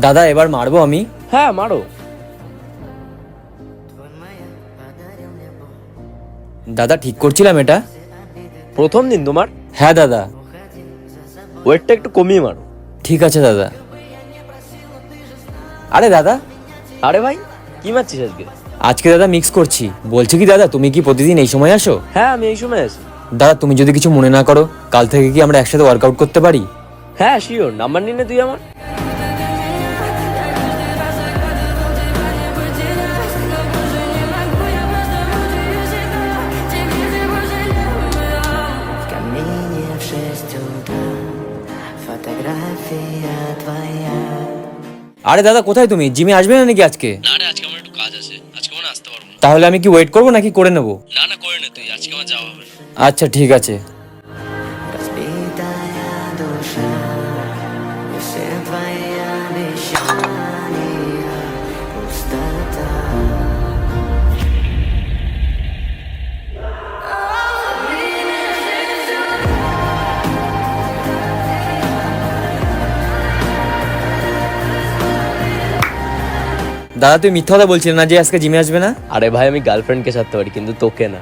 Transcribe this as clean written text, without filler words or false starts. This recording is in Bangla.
দাদা এবার মারবো আমি? হ্যাঁ মারো। দাদা ঠিক করছিলাম এটা? প্রথম দিন তোমার? হ্যাঁ দাদা। ওয়েটটা একটু কমিয়ে মারো। ঠিক আছে দাদা। আরে দাদা, আরে ভাই কি মারছিস আজকে? আজকে দাদা মিক্স করছি। বলছি কি দাদা, তুমি কি প্রতিদিন এই সময় আসো? হ্যাঁ আমি এই সময় আছি। দাদা তুমি যদি কিছু মনে না করো, কাল থেকে কি আমরা একসাথে ওয়ার্কআউট করতে পারি? হ্যাঁ শিওর, নাম্বার নিলে তুই আমার। Камине в 6 утра фотография твоя. আরে দাদা কোথায় তুমি? জিমে আসবে না নাকি আজকে? না রে, আজকে আমার একটু কাজ আছে, আজকে মনে আসতে পারবো না। তাহলে আমি কি ওয়েট করবো নাকি করে নেবো? না না করে নে তুই, আজকে আমার যাওয়া হবে না। আচ্ছা ঠিক আছে। Разбитая душа, и все твои обещания пустота. দাদা তুমি মিথ্যা কথা বলছিলে না যে আজকে জিমে আসবে না? আরে ভাই আমি গার্লফ্রেন্ডকে ছাড়তে পারি কিন্তু তোকে না।